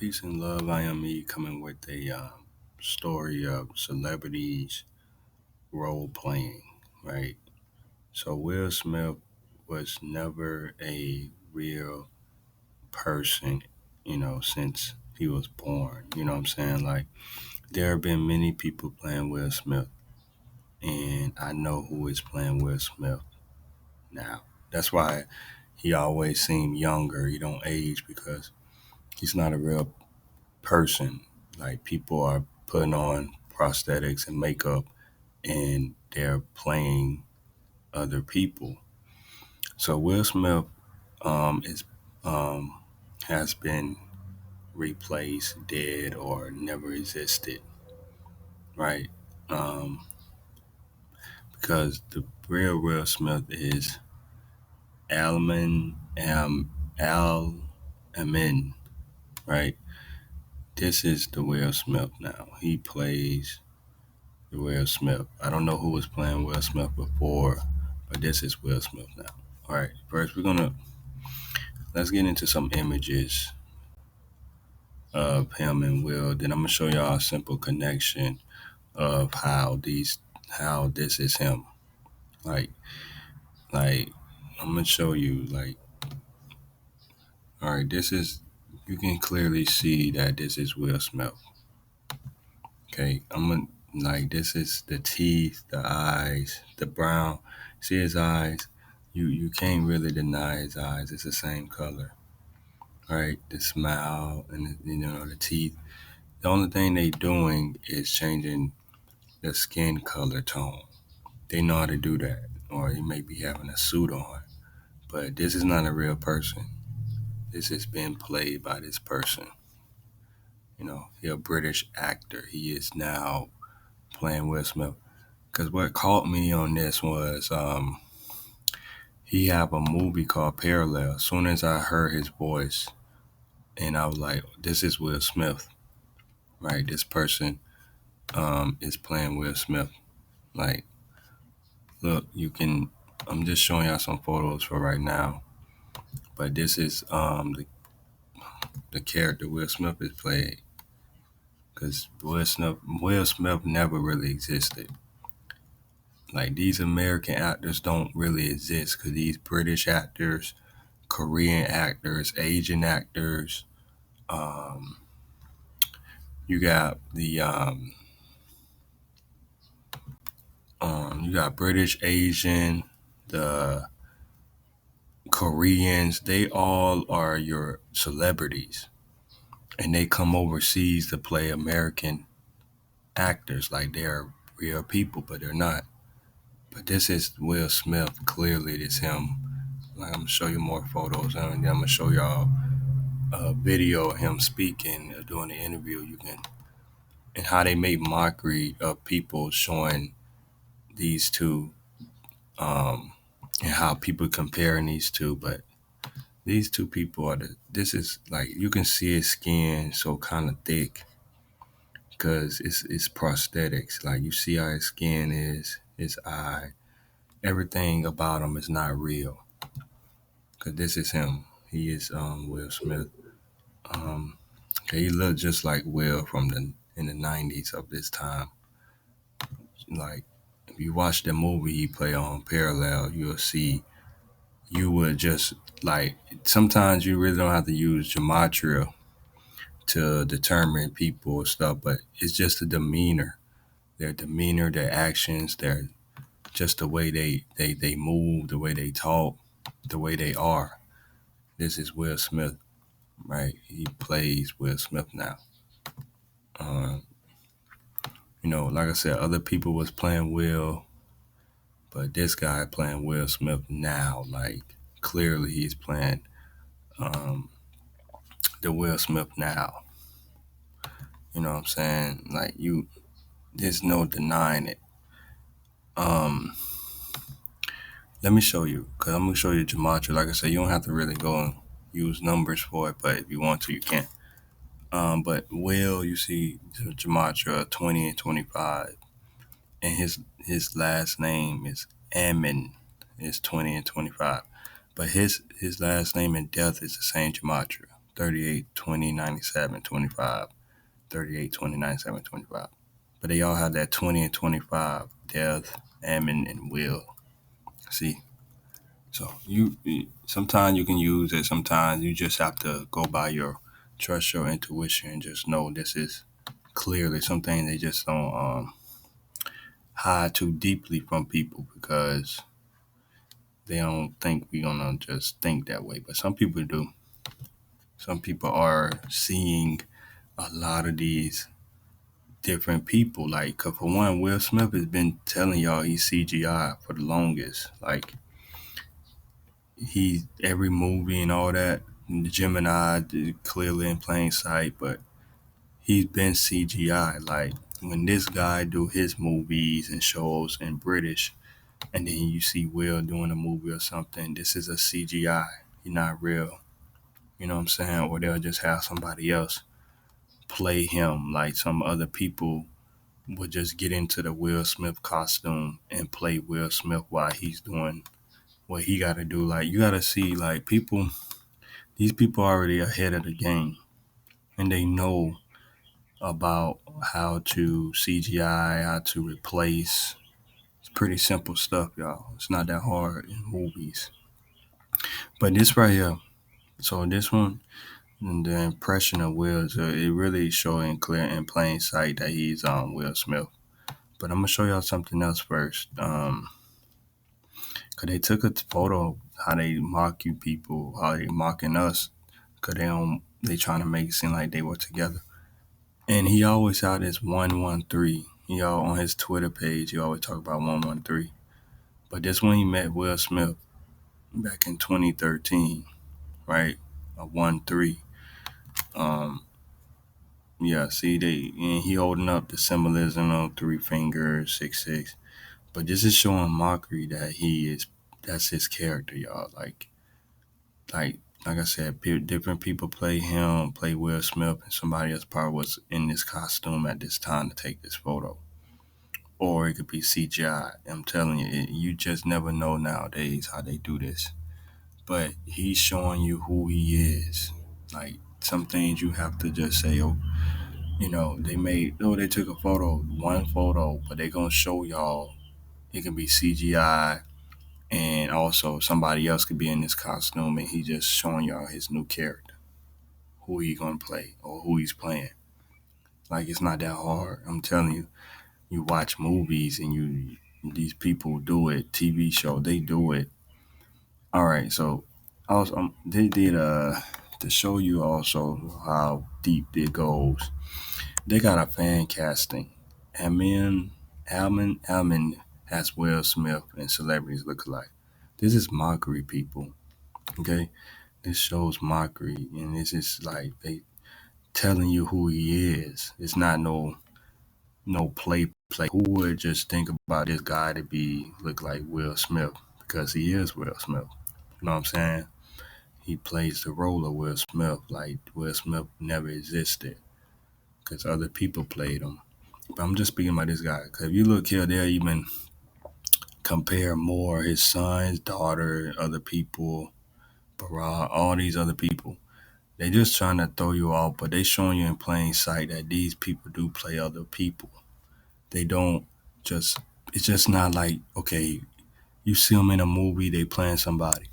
Peace and love. I am me coming with a story of celebrities role playing, right? So, Will Smith was never a real person, since he was born. You know what I'm saying? Like, there have been many people playing Will Smith, and I know who is playing Will Smith now. That's why he always seemed younger. He don't age because he's not a real person. Like people are putting on prosthetics and makeup and they're playing other people. So Will Smith is um, has been replaced, dead, or never existed, right? Um, because the real Will Smith is Al Amin, right? This is the Will Smith now. He plays Will Smith. I don't know who was playing Will Smith before, but this is Will Smith now. All right, first let's get into some images of him and Will. Then I'm gonna show y'all a simple connection of how this is him. Like like I'm gonna show you all right, this is you can clearly see that this is Will Smith. Okay, I'm gonna this is the teeth, the eyes, the brown. See his eyes? You can't really deny his eyes. It's the same color, right? The smile and the teeth. The only thing they doing is changing the skin color tone. They know how to do that, or he may be having a suit on. But this is not a real person. This has been played by this person. He a British actor. He is now playing Will Smith. Because what caught me on this was he have a movie called Parallel. As soon as I heard his voice, and I was like, this is Will Smith, right? This person is playing Will Smith. Like, look, I'm just showing y'all some photos for right now, but this is the character Will Smith is playing. Because Will Smith never really existed. Like, these American actors don't really exist because these British actors, Korean actors, Asian actors. Um, you got you got British, Asian, the Koreans. They all are your celebrities, and they come overseas to play American actors like they're real people, but they're not. But this is Will Smith. Clearly, it's him. Like, I'm gonna show you more photos, and then I'm gonna show y'all a video of him speaking during the interview. You can and how they make mockery of people showing these two, um, and how people comparing these two. But these two people this is like, you can see his skin so kind of thick because it's prosthetics. Like, you see how his skin is, his eye, everything about him is not real. Because this is him. He is Will Smith. Um, okay, he looked just like Will from the 90s of this time. Like, if you watch the movie he play on Parallel, you'll see you would just like, sometimes you really don't have to use gematria to determine people or stuff, but it's just the demeanor, their actions, their just the way they move, the way they talk, the way they are. This is Will Smith, right? He plays Will Smith now. Um, like I said, other people was playing Will, but this guy playing Will Smith now. Like, clearly he's playing um, the Will Smith now. You know what I'm saying? Like, there's no denying it. Um, Let me show you, because I'm gonna show you gematria. Like I said, you don't have to really go and use numbers for it, but if you want to, you can. But Will, you see gematria 20 and 25, and his last name is Amin, is 20 and 25. But his last name in death is the same gematria, 38, 20, 97, 25, 38, 20, 97, 25. But they all have that 20 and 25, death, ameen, and will. See? So sometimes you can use it, sometimes you just have to go by trust your intuition and just know this is clearly something they just don't hide too deeply from people because they don't think we're gonna just think that way. But some people do. Some people are seeing a lot of these different people. Like, 'cause for one, Will Smith has been telling y'all he's CGI for the longest. Like, he every movie and all that, and the Gemini clearly in plain sight, but he's been CGI. Like, when this guy do his movies and shows in British, and then you see Will doing a movie or something, this is a CGI. He's not real. You know what I'm saying? Or they'll just have somebody else play him, like some other people would just get into the Will Smith costume and play Will Smith while he's doing what he got to do. Like, you got to see, like, these people are already ahead of the game and they know about how to CGI, how to replace. It's pretty simple stuff, y'all. It's not that hard in movies. But this right here, so this one, and the impression of Will, it really showing clear in plain sight that he's Will Smith. But I'm gonna show y'all something else first. Cause they took a photo how they mock you people, how they mocking us, cause they trying to make it seem like they were together. And he always had this 113. He on his Twitter page, he always talk about 113. But this when he met Will Smith back in 2013, right? A 1-3. Yeah, see and he holding up the symbolism of three fingers, 666. But this is showing mockery that that's his character, y'all. Like I said, different people play him, play Will Smith, and somebody else probably was in this costume at this time to take this photo. Or it could be CGI. I'm telling you, you just never know nowadays how they do this. But he's showing you who he is. Like, some things you have to just say, oh, they took a photo, one photo, but they gonna show y'all it can be CGI, and also somebody else could be in this costume, and he just showing y'all his new character, who he gonna play or who he's playing. Like, it's not that hard. I'm telling you. You watch movies and these people do it. TV show, they do it. All right, so also they did to show you also how deep it goes. They got a fan casting. Alman has Will Smith and celebrities look alike. This is mockery, people. Okay, this shows mockery, and this is like they telling you who he is. It's not no play. Who would just think about this guy to look like Will Smith because he is Will Smith? You know what I'm saying? He plays the role of Will Smith like Will Smith never existed because other people played him. But I'm just speaking about this guy because if you look here, they'll even compare more his son, his daughter, other people, Barack, all these other people. They just trying to throw you off, but they showing you in plain sight that these people do play other people. They don't just, it's just not like, okay, you see them in a movie, they playing somebody.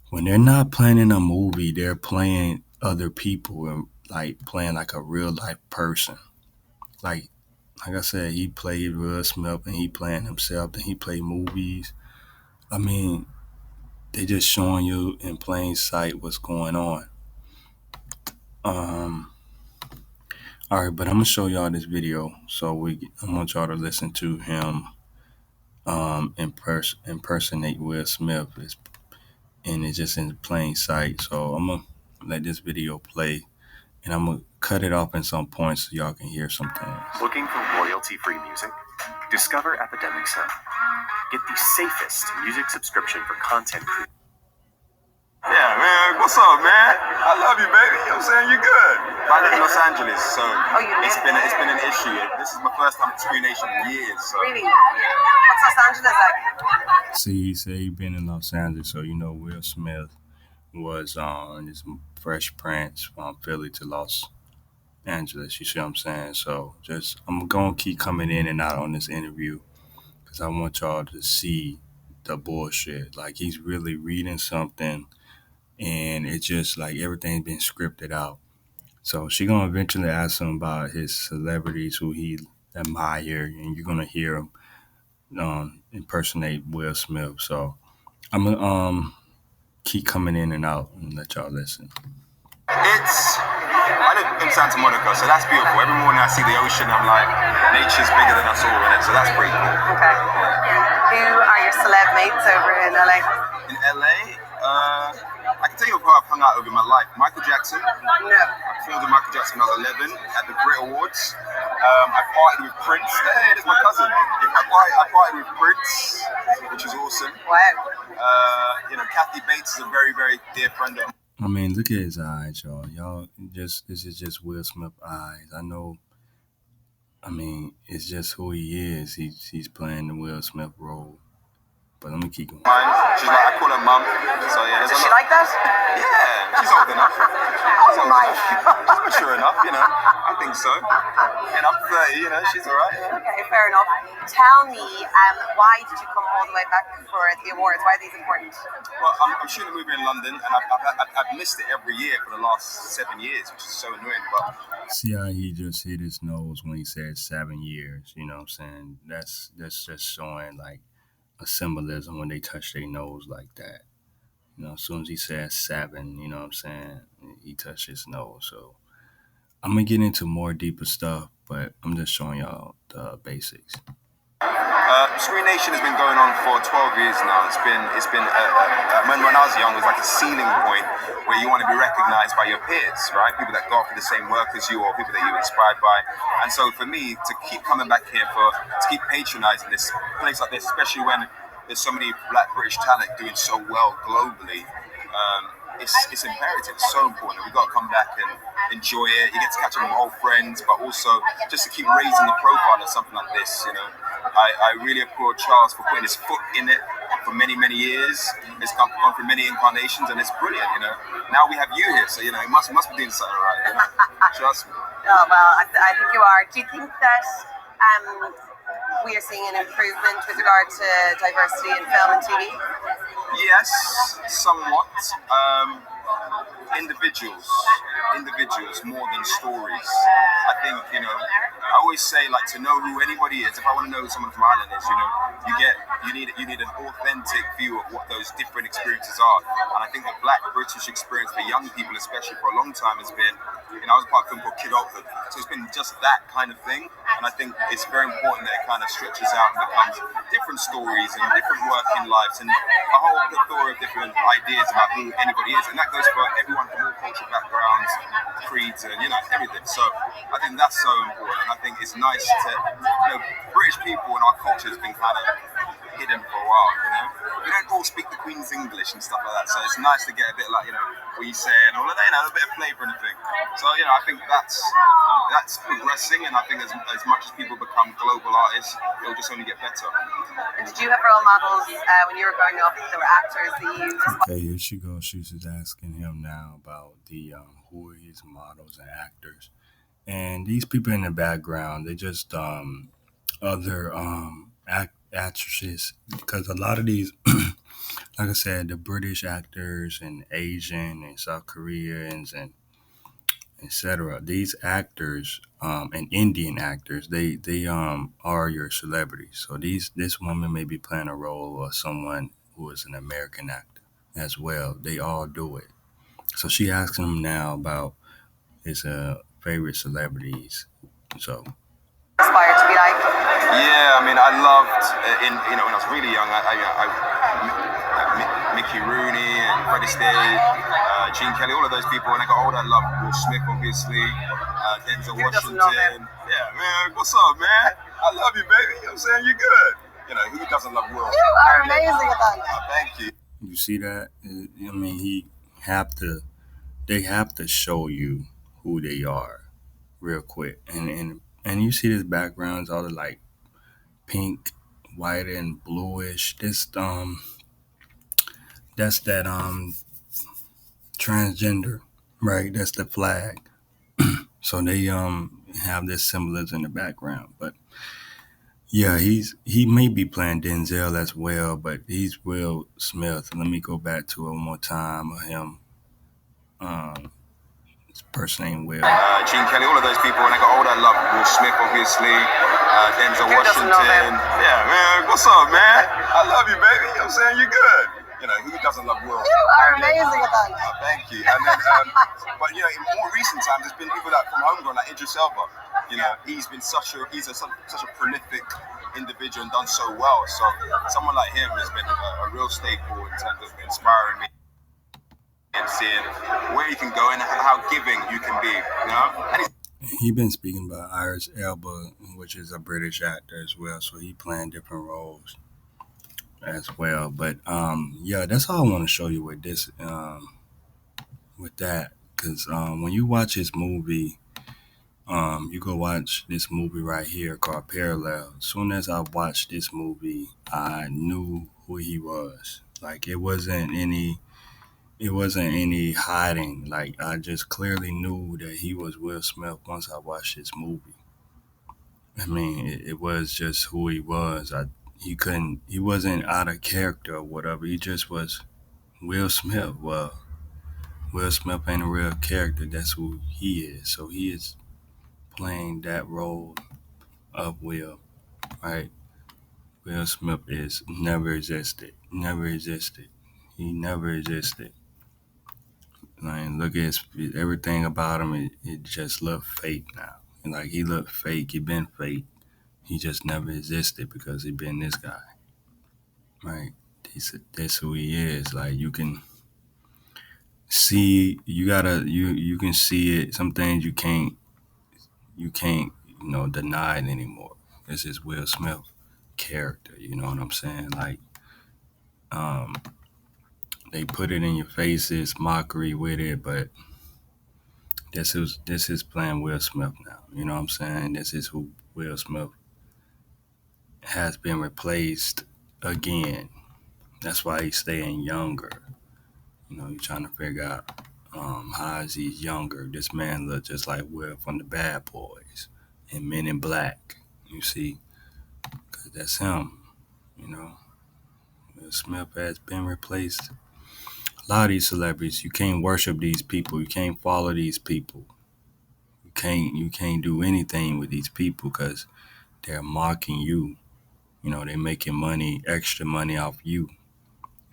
When they're not playing in a movie, they're playing other people and like playing like a real life person. Like I said, he played Will Smith and he playing himself and he played movies. I mean, they just showing you in plain sight what's going on. All right, but I'm gonna show y'all this video. So I want y'all to listen to him impersonate Will Smith, and it's just in plain sight. So I'm gonna let this video play, and I'm gonna cut it off in some points so y'all can hear some things. Looking for royalty-free music? Discover Epidemic Sound. Get the safest music subscription for content creators. Yeah, man. What's up, man? I love you, baby. You know what I'm saying? You're good. I live in Los Angeles, so it's been an issue. This is my first time at Screen Nation in years. So. Really? What's Los Angeles like? See, he said he been in Los Angeles, so Will Smith was on his Fresh Prince from Philly to Los Angeles. You see what I'm saying? So just I'm gonna keep coming in and out on this interview because I want y'all to see the bullshit. Like he's really reading something, and it's just like everything's been scripted out. So she gonna eventually ask him about his celebrities who he admire, and you're gonna hear him impersonate Will Smith. So I'm gonna keep coming in and out and let y'all listen. I live in Santa Monica, so that's beautiful. Every morning I see the ocean, I'm like, nature's bigger than us all, and so that's pretty cool. Okay. Who are your celeb mates over in LA? In LA, I can tell you who I've hung out with in my life. Michael Jackson. No. I performed with Michael Jackson when I was 11 at the Brit Awards. I partied with Prince. Hey, that's my cousin. I partied with Prince, which was awesome. Wow. Kathy Bates is a very, very dear friend of mine. I mean, look at his eyes, y'all. Y'all just this is just Will Smith eyes. I know. I mean, it's just who he is. He's playing the Will Smith role. But let me keep going. She's like, I call her mum. So yeah, Does she like that? Yeah, she's old enough. She's old enough. She's mature enough, I think so. And I'm 30, she's alright. Okay, fair enough. Tell me, why did you come all the way back for the awards? Why are these important? Well, I'm shooting a movie in London, and I've missed it every year for the last 7 years, which is so annoying. But See how he just hit his nose when he said 7 years. You know what I'm saying? That's just showing like a symbolism when they touch their nose like that. As soon as he said seven, you know what I'm saying? He touched his nose. So I'm gonna get into more deeper stuff, but I'm just showing y'all the basics. Screen Nation has been going on for 12 years now. When I was young, it was like a ceiling point where you want to be recognized by your peers, right? People that go through the same work as you or people that you're inspired by. And so for me, to keep coming back here to keep patronizing this place like this, especially when there's so many black British talent doing so well globally, it's imperative. It's so important. We've got to come back and enjoy it. You get to catch up with old friends, but also just to keep raising the profile of something like this. I really applaud Charles for putting his foot in it for many, many years. It's gone through many incarnations, and it's brilliant. Now we have you here, so it must be doing something right. Trust me. Oh well, I think you are. Do you think that we are seeing an improvement with regard to diversity in film and TV? Yes, somewhat. Individuals more than stories. I think, I always say, like, to know who anybody is, if I want to know who someone from Ireland is, you need an authentic view of what those different experiences are. And I think the black British experience for young people, especially for a long time, has been, I was part of a film called Kidulthood. So it's been just that kind of thing. And I think it's very important that it kind of stretches out and becomes different stories and different working lives and a whole plethora of different ideas about who anybody is. And that goes for everyone from all cultural backgrounds, creeds, and everything. So I think that's so important. And I think it's nice to, British people and our culture has been kind of hidden for a while, We don't all speak the Queen's English and stuff like that. So it's nice to get a bit like, what you say and all of that, a bit of flavour and everything. So, I think that's progressing, and I think as much as people become global artists, it'll just only get better. And did you have role models when you were growing up that were actors that you Okay, here she goes. She's just asking him now about the who are his models and actors. And these people in the background, they just other actresses, because a lot of these, like I said, the British actors and Asian and South Koreans and etc. These actors and Indian actors, they are your celebrities. So this woman may be playing a role of someone who is an American actor as well. They all do it. So she asking him now about his favorite celebrities. So aspire to be like? Yeah, I mean, I loved when I was really young. Mickey Rooney and Freddie State, Gene Kelly, all of those people. When I got older, I loved Will Smith, obviously, Denzel Washington. Yeah, man, what's up, man? I love you, baby. You know what I'm saying? You're good. Who doesn't love Will? You are amazing at that. Thank you. you see that? I mean, they have to show you who they are real quick, and you see this backgrounds all the like pink, white, and bluish. This that's that transgender, right? That's the flag. So they have this symbolism in the background. But yeah, he may be playing Denzel as well, but he's Will Smith. Let me go back to it one more time of him. Um, this person named Will. Gene Kelly, all of those people. When I got older, I loved Will Smith, obviously. Denzel Washington. Yeah, man. What's up, man? I love you, baby. You know what I'm saying? You good. You know, who doesn't love Will? You are amazing at that. Thank you. And then, but you know, in more recent times, there's been people that from homegrown, like Idris Elba. You know, he's been such a prolific individual and done so well. So someone like him has been a real staple in terms of inspiring me and seeing where you can go and how giving you can be. You know, and He been speaking about Iris Elba, which is a British actor as well. So he playing different roles as well. But yeah, that's all I want to show you with this, with that, because when you watch his movie, you go watch this movie right here called Parallel. As soon as I watched this movie, I knew who he was. Like it wasn't any hiding. Like I just clearly knew that he was Will Smith once I watched this movie. I mean, it was just who he was. He wasn't out of character or whatever. He just was Will Smith. Well, Will Smith ain't a real character. That's who he is. So he is playing that role of Will, right? Will Smith is never existed. Never existed. He never existed. Like, look at everything about him. It just looked fake now. And like he looked fake. He been fake. He just never existed because he been this guy, right? That's who he is. Like you can see, you can see it. Some things you can't deny it anymore. This is Will Smith character. You know what I'm saying? Like um, they put it in your faces, mockery with it, but this is playing Will Smith now. You know what I'm saying? This is who Will Smith has been replaced again. That's why he's staying younger. You know, you're trying to figure out how is he younger. This man look just like Will from the Bad Boys and Men in Black. You see, 'cause that's him. You know, Will Smith has been replaced. A lot of these celebrities, you can't worship these people. You can't follow these people. You can't do anything with these people because they're mocking you. You know, they're making money, extra money off you.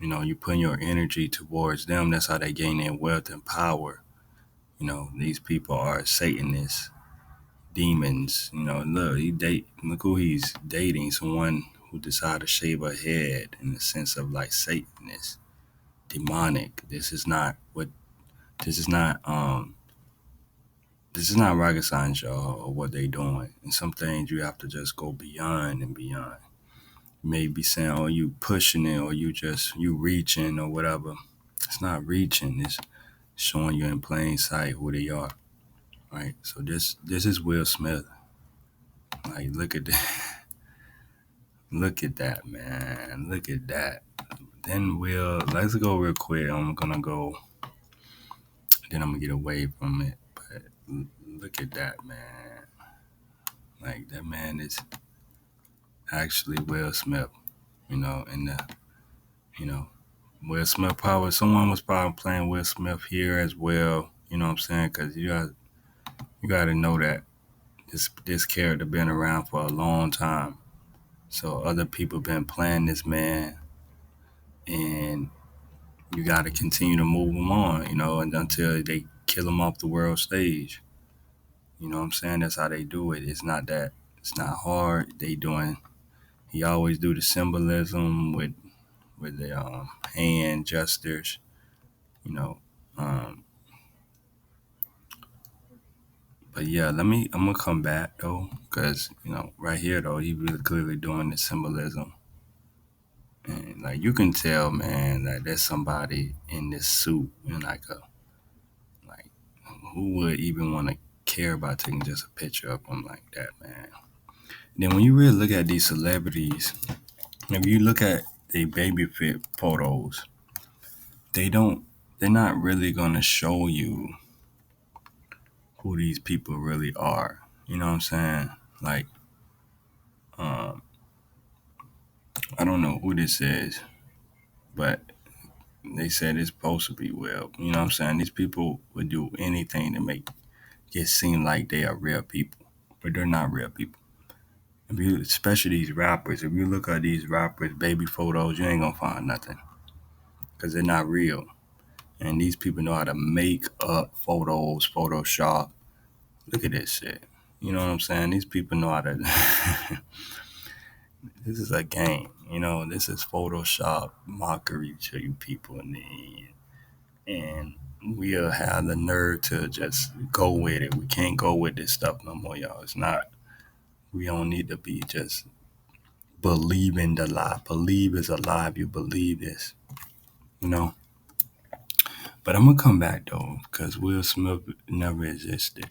You know, you putting your energy towards them. That's how they gain their wealth and power. You know, these people are Satanists, demons. You know, look who he's dating. Someone who decided to shave her head in the sense of like Satanist, demonic. This is not this is not rocket science, y'all, or what they doing. And some things you have to just go beyond and beyond. You may be saying, oh, you pushing it or you reaching or whatever. It's not reaching, it's showing you in plain sight who they are. Right. So this is Will Smith. Like look at that. Look at that, man. Look at that. Then let's go real quick. I'm gonna go, then I'm gonna get away from it. But look at that, man. Like that man is actually Will Smith, and you know, Will Smith someone was probably playing Will Smith here as well. You know what I'm saying? Because you got to know that this character been around for a long time. So other people been playing this man, and you got to continue to move him on, and until they kill him off the world stage. You know what I'm saying? That's how they do it. It's not hard. He always do the symbolism with the hand gestures, you know. Um, but yeah, I'm gonna come back though, because right here though, he really clearly doing the symbolism, and like you can tell, man, that there's somebody in this suit, and like who would even want to care about taking just a picture of him like that, man. Then when you really look at these celebrities, if you look at the baby fit photos, they don't they're not really gonna show you who these people really are. You know what I'm saying? Like, um, I don't know who this is, but they said it's supposed to be Will. You know what I'm saying? These people would do anything to make it seem like they are real people, but they're not real people. If you, especially these rappers, if you look at these rappers' baby photos, you ain't gonna find nothing because they're not real. And these people know how to make up photos, Photoshop. Look at this shit. You know what I'm saying? These people know how to. This is a game. You know, this is Photoshop mockery to you people in the end. And we'll have the nerve to just go with it. We can't go with this stuff no more, y'all. It's not. We don't need to be just believing the lie. Believe is a lie if you believe this. You know. But I'm gonna come back though, because Will Smith never existed.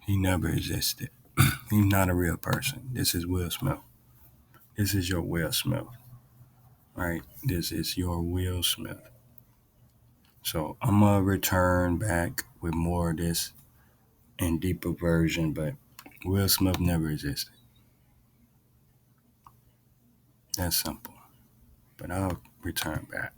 He never existed. He's not a real person. This is Will Smith. This is your Will Smith. Right? This is your Will Smith. So I'm gonna return back with more of this and deeper version, but Will Smith never existed. That's simple. But I'll return back.